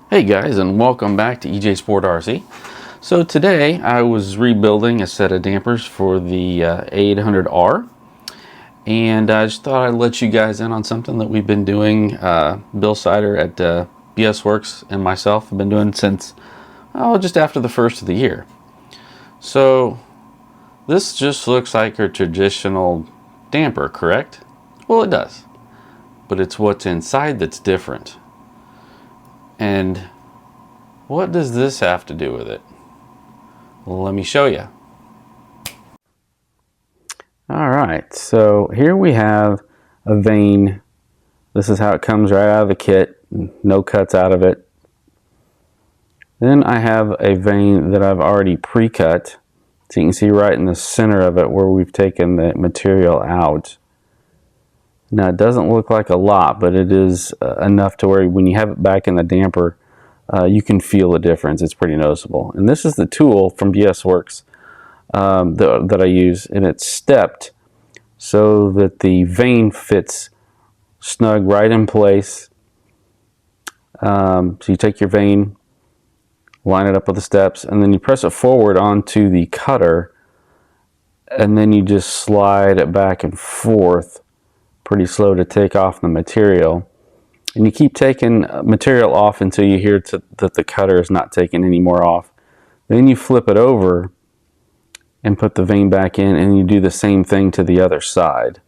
Hey guys, and welcome back to EJ Sport RC. So today I was rebuilding a set of dampers for the A800R, and I just thought I'd let you guys in on something that we've been doing. Bill Sider at BS Works and myself have been doing since just after the first of the year. So this just looks like a traditional damper, correct? Well, it does, but it's what's inside that's different. And what does this have to do with it? Well, let me show you. Alright, so here we have a vane. This is how it comes right out of the kit. No cuts out of it. Then I have a vane that I've already pre-cut. So you can see right in the center of it where we've taken the material out. Now it doesn't look like a lot, but it is enough to where when you have it back in the damper, you can feel the difference. It's pretty noticeable. And this is the tool from BS Works that I use, and it's stepped so that the vane fits snug right in place. So you take your vane, line it up with the steps, and then you press it forward onto the cutter, and then you just slide it back and forth pretty slow to take off the material. And you keep taking material off until you hear that the cutter is not taking any more off. Then you flip it over and put the vane back in, and you do the same thing to the other side.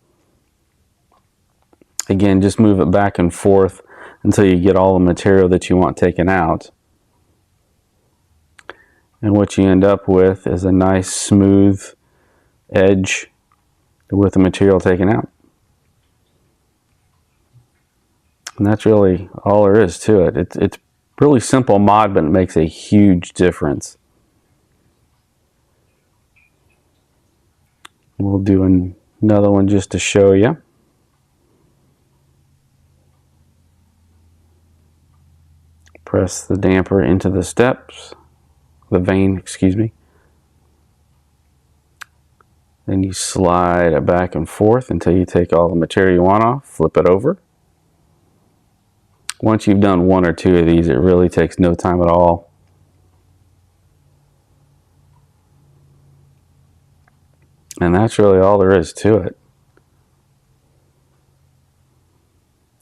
Again, just move it back and forth until you get all the material that you want taken out. And what you end up with is a nice smooth edge with the material taken out. And that's really all there is to it. It's really simple mod, but it makes a huge difference. We'll do another one just to show you. Press the damper into the steps, the vane, excuse me. Then you slide it back and forth until you take all the material you want off, flip it over. Once you've done one or two of these, it really takes no time at all. And that's really all there is to it.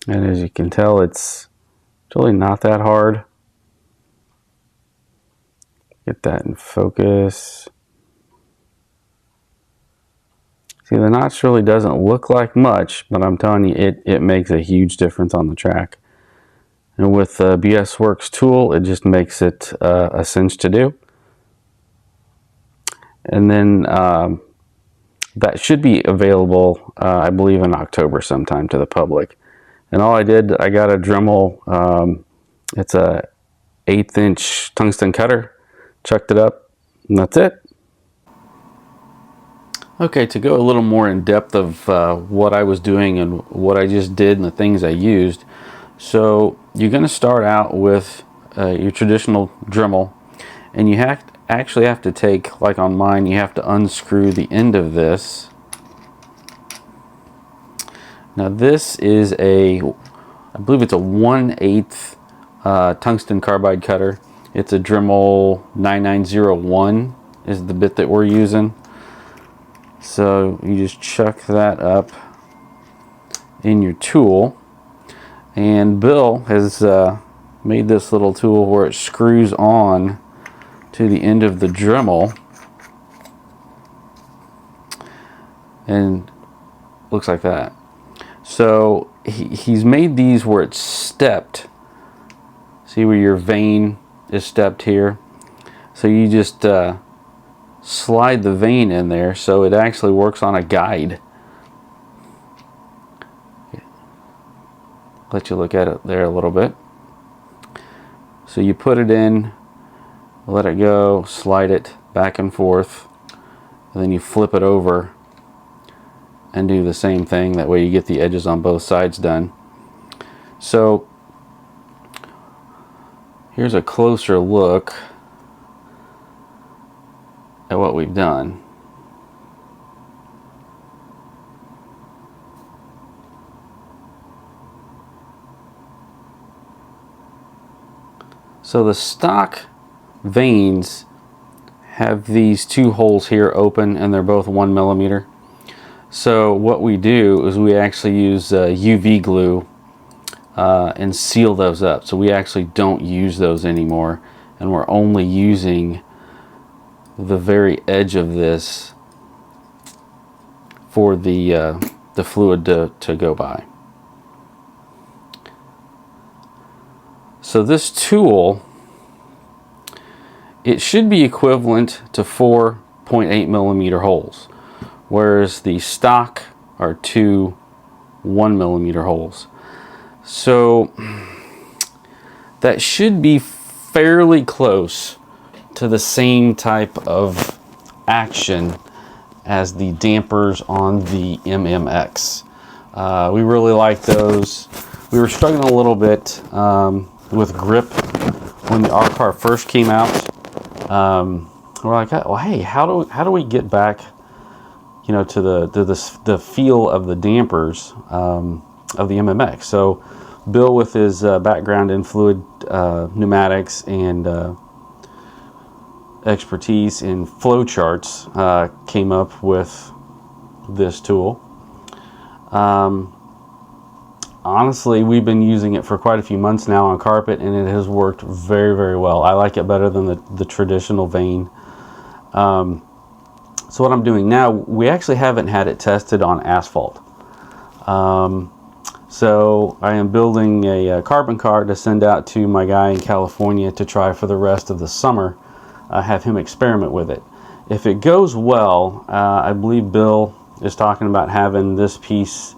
And as you can tell, it's really not that hard. Get that in focus. See, the notch really doesn't look like much, but I'm telling you, it makes a huge difference on the track. And with the BS Works tool, it just makes it a cinch to do. And then that should be available, I believe, in October sometime to the public. And all I did, I got a Dremel, it's a 1/8 inch tungsten cutter, chucked it up, and that's it. Okay, to go a little more in depth of what I was doing and what I just did and the things I used. So you're going to start out with your traditional Dremel, and you actually have to take, like on mine, you have to unscrew the end of this. Now this is I believe it's a 1/8 tungsten carbide cutter. It's a Dremel 9901 is the bit that we're using. So you just chuck that up in your tool. And Bill has made this little tool where it screws on to the end of the Dremel. And looks like that. So he's made these where it's stepped. See where your vane is stepped here? So you just slide the vane in there so it actually works on a guide. Let you look at it there a little bit. So you put it in, let it go, slide it back and forth, and then you flip it over and do the same thing. That way you get the edges on both sides done. So here's a closer look at what we've done. So the stock vanes have these two holes here open, and they're both 1 millimeter. So what we do is we actually use UV glue and seal those up. So we actually don't use those anymore, and we're only using the very edge of this for the fluid to go by. So this tool, it should be equivalent to 4.8 millimeter holes, whereas the stock are two 1 millimeter holes. So that should be fairly close to the same type of action as the dampers on the MMX. We really like those. We were struggling a little bit with grip when the R-Car first came out. We're like, well, hey, how do we get back, you know, to the feel of the dampers of the MMX? So Bill, with his background in fluid pneumatics and expertise in flow charts, came up with this tool. Honestly, we've been using it for quite a few months now on carpet, and it has worked very, very well. I like it better than the traditional vane. So what I'm doing now, we actually haven't had it tested on asphalt. So I am building a carbon car to send out to my guy in California to try for the rest of the summer. Have him experiment with it. If it goes well, I believe Bill is talking about having this piece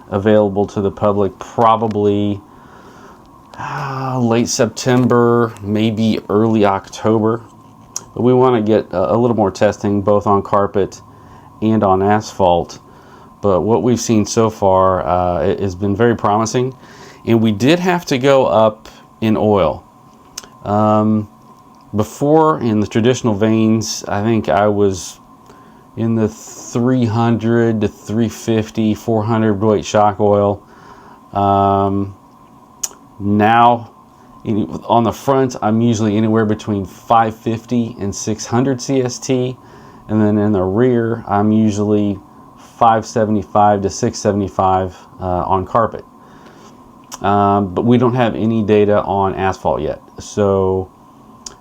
available to the public probably late September, maybe early October. But we want to get a little more testing both on carpet and on asphalt. But what we've seen so far it has been very promising, and we did have to go up in oil. Before, in the traditional vanes, I think I was in the 300 to 350, 400 weight shock oil. Now, on the front, I'm usually anywhere between 550 and 600 CST, and then in the rear, I'm usually 575 to 675 on carpet. But we don't have any data on asphalt yet, so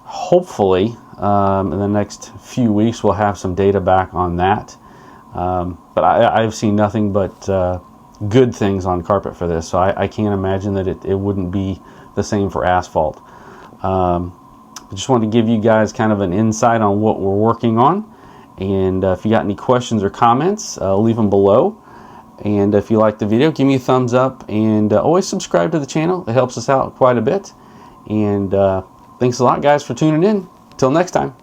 hopefully in the next few weeks we'll have some data back on that. But I've seen nothing but good things on carpet for this, so I can't imagine that it wouldn't be the same for asphalt. I just wanted to give you guys kind of an insight on what we're working on, and if you got any questions or comments, leave them below. And if you like the video, give me a thumbs up, and always subscribe to the channel. It helps us out quite a bit. And thanks a lot, guys, for tuning in. Till next time.